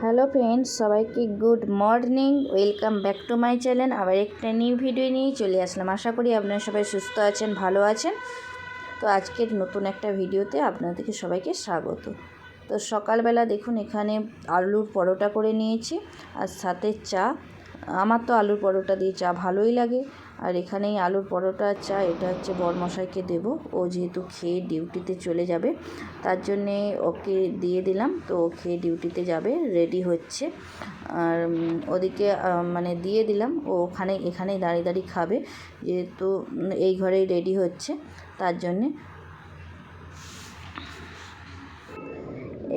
Hello friends, সবাইকে good morning. Welcome back to my channel. আবার একটা নিউ ভিডিও নিয়ে চলে আসলাম। আশা করি আপনারা সবাই সুস্থ আছেন, ভালো আছেন। তো আজকের নতুন একটা ভিডিওতে আপনাদেরকে সবাইকে স্বাগত। তো সকালবেলা দেখুন এখানে আলুর পরোটা করে নিয়েছি আর সাথে চা। আমার তো আলুর পরোটা দিয়ে চা ভালোই লাগে। আর এখানেই আলুর পরোটা আর চা এটা হচ্ছে বরমশাইকে দেব। ও যেহেতু খেয়ে ডিউটিতে চলে যাবে তার জন্যে ওকে দিয়ে দিলাম। তো ও খেয়ে ডিউটিতে যাবে, রেডি হচ্ছে। আর ওদিকে মানে দিয়ে দিলাম, ও এখানেই দাঁড়িয়ে দাঁড়িয়ে খাবে, যেহেতু এই ঘরেই রেডি হচ্ছে তার জন্যে।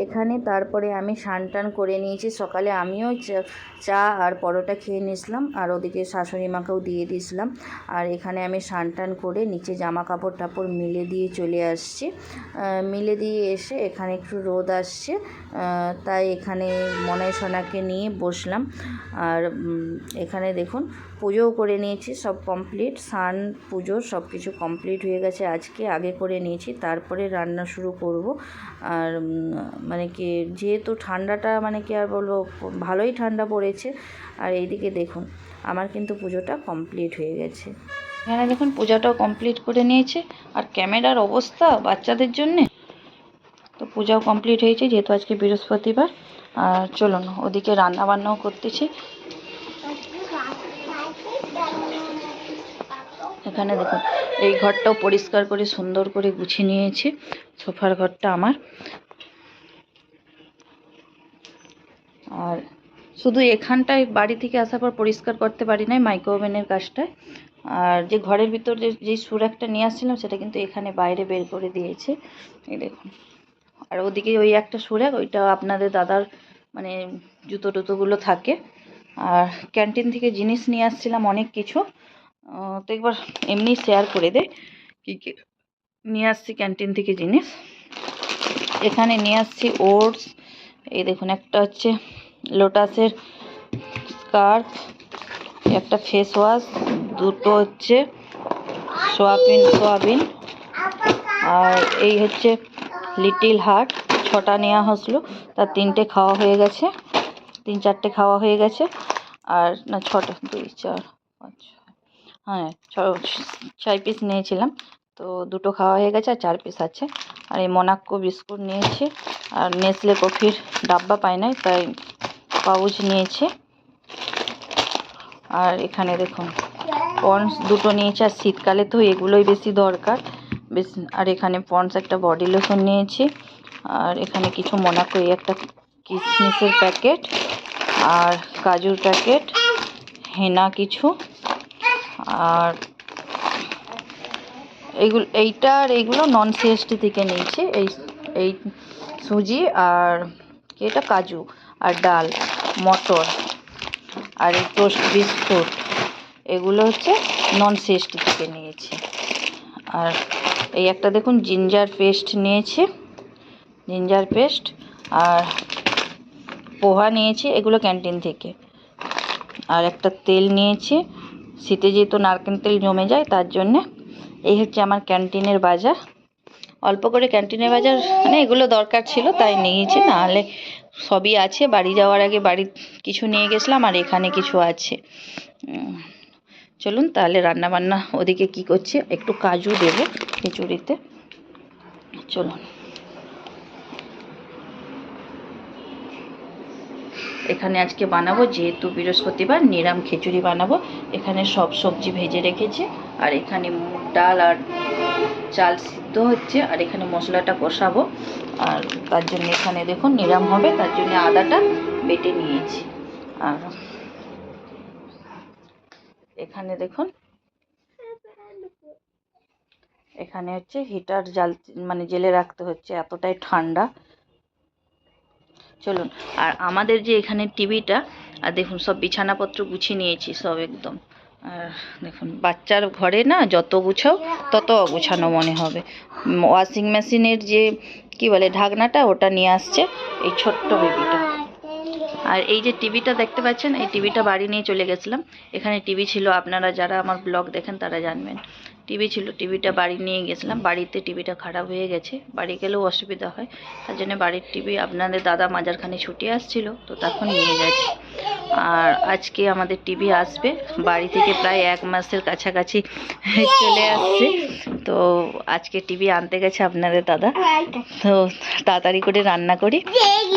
এখানে তারপরে আমি স্নান করে নিয়েছি। সকালে আমিও চা আর পরোটা খেয়ে নিয়েছিলাম আর ওদিকে শাশুড়ি মাকেও দিয়ে দিয়েছিলাম। আর এখানে আমি স্নান করে নিচে জামা কাপড় টাপড় মিলে দিয়ে চলে আসছি। মিলে দিয়ে এসে এখানে একটু রোদ আসছে, তাই এখানে মনাই সোনাকে নিয়ে বসলাম। আর এখানে দেখুন পুজোও করে নিয়েছি, সব কমপ্লিট। স্নান পুজো সব কিছু কমপ্লিট হয়ে গেছে। আগে করে নিয়েছি, তারপরে রান্না শুরু করব। আর মানে কি যেহেতু ঠান্ডাটা মানে কি আর বলবো, ভালোই ঠান্ডা পড়েছে। আর এইদিকে দেখুন আমার কিন্তু পুজোটা কমপ্লিট হয়ে গেছে। এখানে দেখুন পূজাটাও কমপ্লিট করে নিয়েছে। আর ক্যামেরার অবস্থা বাচ্চাদের জন্যে। তো পূজাও কমপ্লিট হয়েছে যেহেতু আজকে বৃহস্পতিবার। আর চলুন ওদিকে রান্না বান্নাও করতেছি। এখানে দেখুন এই ঘরটাও পরিষ্কার করে সুন্দর করে গুছিয়ে নিয়েছি। সোফার ঘরটা আমার। আর শুধু এখানটায় বাড়ি থেকে আসার পর পরিষ্কার করতে পারি নাই, মাইক্রো ওভেনের কাজটায়। আর যে ঘরের ভিতর যে সুরাকটা নিয়ে আসছিলাম সেটা কিন্তু এখানে বাইরে বের করে দিয়েছে, এই দেখুন। আর ওদিকে ওই একটা সুরাক, ওইটা আপনাদের দাদার মানে জুতো টুতোগুলো থাকে। আর ক্যান্টিন থেকে জিনিস নিয়ে আসছিলাম অনেক কিছু, তো একবার এমনি শেয়ার করে দে কী কী নিয়ে আসছি ক্যান্টিন থেকে জিনিস। এখানে নিয়ে আসছি ওটস, এই দেখুন একটা হচ্ছে লোটাসের স্কার্ফ, একটা ফেস ওয়াশ, দুটো হচ্ছে সোয়াবিন, আর এই হচ্ছে লিটিল হার্ট। 6টা নেওয়া হসলো, তার 3টে খাওয়া হয়ে গেছে, 3-4টে খাওয়া হয়ে গেছে। আর না 6টা, 2 4 5, হ্যাঁ 6 পিস নিয়েছিলাম, তো 2টো খাওয়া হয়ে গেছে আর 4 পিস আছে। আর এই মোনাক্কো বিস্কুট নিয়েছি। আর নেসলে কফির ডাব্বা পাই নাই, তাই পাউচ নিয়েছি। আর এখানে দেখুন পন্ডস 2টো নিয়েছি, আর শীতকালে তো এগুলোই বেশি দরকার। আর এখানে পন্ডস একটা বডি লোশন নিয়েছি। আর এখানে কিছু মোনাক্কো, এই একটা কিশমিশের প্যাকেট আর কাজুর প্যাকেট, হেনা কিছু। আর এইগুলো নন সিএসটি থেকে নিয়েছি। এই সুজি আর এটা কাজু আর ডাল, মটর আর এই টোস্ট বিস্কুট, এগুলো হচ্ছে নন সিএসটি থেকে নিয়েছি। আর এই একটা দেখুন জিঞ্জার পেস্ট নিয়েছি, জিঞ্জার পেস্ট। আর পোহা নিয়েছি, এগুলো ক্যান্টিন থেকে। আর একটা তেল নিয়েছি, শীতে যেহেতু নারকেল তেল জমে যায় তার জন্যে। এই হচ্ছে আমার ক্যান্টিনের বাজার। অল্প করে ক্যান্টিনের বাজার মানে এগুলো দরকার ছিল তাই নিয়েছি, নাহলে সবই আছে। বাড়ি যাওয়ার আগে বাড়ি কিছু নিয়ে গেছিলাম, আর এখানে কিছু আছে। চলুন তাহলে রান্না বান্না ওদিকে কি করছে, একটু কাজু দেবো খিচুড়িতে। চলুন। এখানে আজকে বানাবো, যেহেতু বৃহস্পতিবার, নিরাম খিচুড়ি বানাবো। এখানে সব সবজি ভেজে রেখেছি। আর এখানে মুগ ডাল আর চাল সিদ্ধ হচ্ছে। আর এখানে মশলাটা কষাবো। আর তার জন্য এখানে দেখুন নিরাম হবে, তার জন্য আদাটা বেটে নিয়েছি। আর এখানে দেখুন এখানে হচ্ছে হিটার মানে জেলে রাখতে হচ্ছে, এতটাই ঠান্ডা। চলুন। আর আমাদের যে এখানে টিভিটা, আর দেখুন সব বিছানাপত্র গুছিয়ে নিয়েছি সব একদম। আর দেখুন বাচ্চার ঘরে না যত গুছাও তত অগুছানো মনে হবে। ওয়াশিং মেশিনের যে কি বলে ঢাকনাটা, ওটা নিয়ে আসছে এই ছোট্ট বেবিটা। আর এই যে টিভিটা দেখতে পাচ্ছেন, এই টিভিটা বাড়ি নিয়ে চলে গেছিলাম। এখানে টিভি ছিল, আপনারা যারা আমার ব্লগ দেখেন তারা জানবেন। টিভি ছিল, টিভিটা বাড়ি নিয়ে গেছিলাম। বাড়িতে টিভিটা খারাপ হয়ে গেছে, বাড়ি গেলেও অসুবিধা হয়, তার জন্য বাড়ির টিভি আপনাদের দাদা মাঝখানে ছুটি আসছিল তো তখন নিয়ে গেছে। আর আজকে আমাদের টিভি আসবে, বাড়ি থেকে প্রায় 1 মাসের কাছাকাছি চলে আসছে। তো আজকে টিভি আনতে গেছে আপনাদের দাদা। তো তাড়াতাড়ি করে রান্না করি।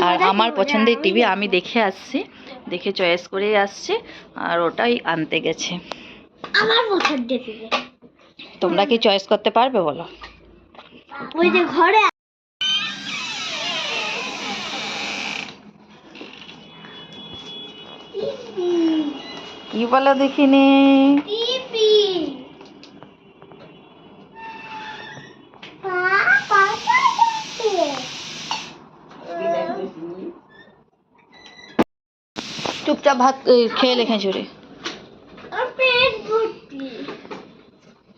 আর আমার পছন্দের টিভি আমি দেখে আসছি, দেখে চয়েস করেই আসছি, আর ওটাই আনতে গেছে। আমার পছন্দের টিভি তোমরা কি চয়েস করতে পারবে বলো? ওই যে ঘরে কি বলো দেখিনি? টিভি চুপচাপ ভাত খেয়ে লেখে চুরি,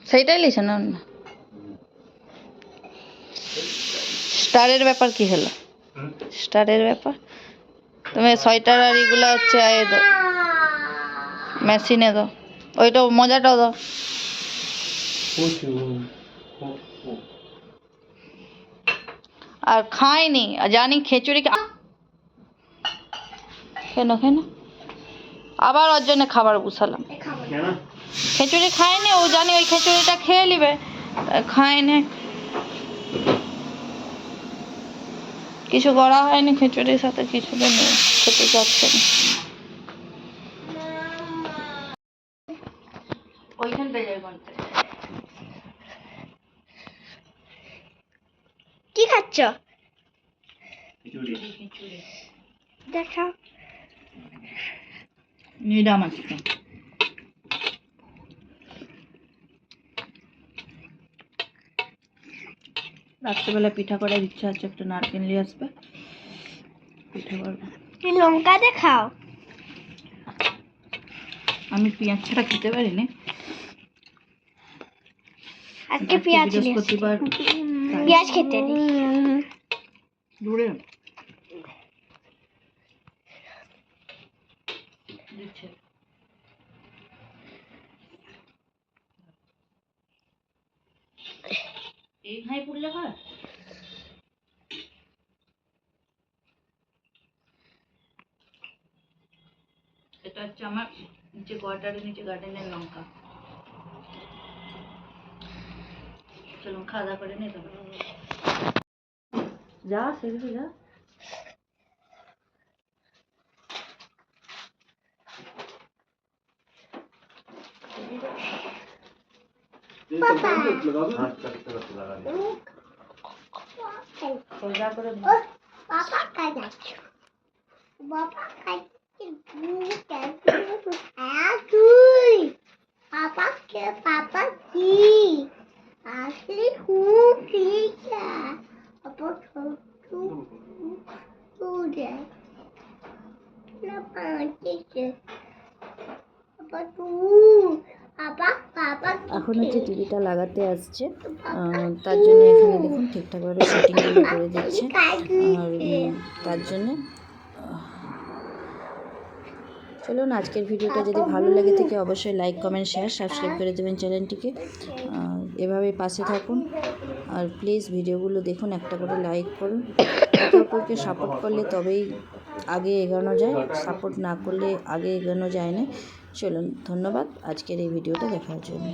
সেইটাই লিখছে না। স্টারের ব্যাপার কি হলো? স্টারের ব্যাপার তুমি সোয়েটার আর এগুলো হচ্ছে দাও, মেশিনে দাও, ওইটা মজাটাও দাও। আর খাইনি, জানি খিচুড়ি কেন কেন আবার ওর জন্য খাবার বসালাম। খিচুড়ি খায়নি, ও জানি ওই খিচুড়িটা খেয়ে নিবে, খায়নি, কিছু করা হয়নি খিচুড়ির সাথে, কিছু নেই, খেতে চাচ্ছে না। ওইখানটা যাই বলতে। কি খাচ্ছ? খিচুড়ি দেখাও। নিরামিষ। রাত্রেবেলা পিঠা করার ইচ্ছা আছে, একটা নারকেল নিয়ে আসবে, পিঠা করবো। লঙ্কা দেখাও। আমি পেঁয়াজ ছাড়া খেতে পারি না। আজকে পেঁয়াজ বৃহস্পতিবার পেঁয়াজ খেতে নেই। দূরে এই খাই পড়লে হয়। এটা হচ্ছে আমার নিচে কোয়ার্টারের নিচে গার্ডেনের লঙ্কা। চলুন খাওয়া দাওয়া করে নিতে হবে। যা সেগুলো যা। সোজা করে বাবা কাজ আছে, বাবা কাজ তুই পাপাকে পাপা কি আসলে খুব ঠিক আছে তুই না পাঁচে পাপা তুই পাপা পাপা এখন হচ্ছে টিভিটা লাগাতে আসছে, তার জন্য এখানে দেখুন ঠিকঠাকভাবে সেটিংগুলো করে দিচ্ছে। আর তার জন্যে চলুন আজকের ভিডিওটা যদি ভালো লেগে থাকে অবশ্যই লাইক কমেন্ট শেয়ার সাবস্ক্রাইব করে দেবেন চ্যানেলটিকে। এভাবে পাশে থাকুন আর প্লিজ ভিডিওগুলো দেখুন, একটা করে লাইক করুন। একে অপরকে সাপোর্ট করলে তবেই আগে এগোনো যায়, সাপোর্ট না করলে আগে এগোনো যায় না। চলুন, ধন্যবাদ আজকের এই ভিডিওটা দেখার জন্য।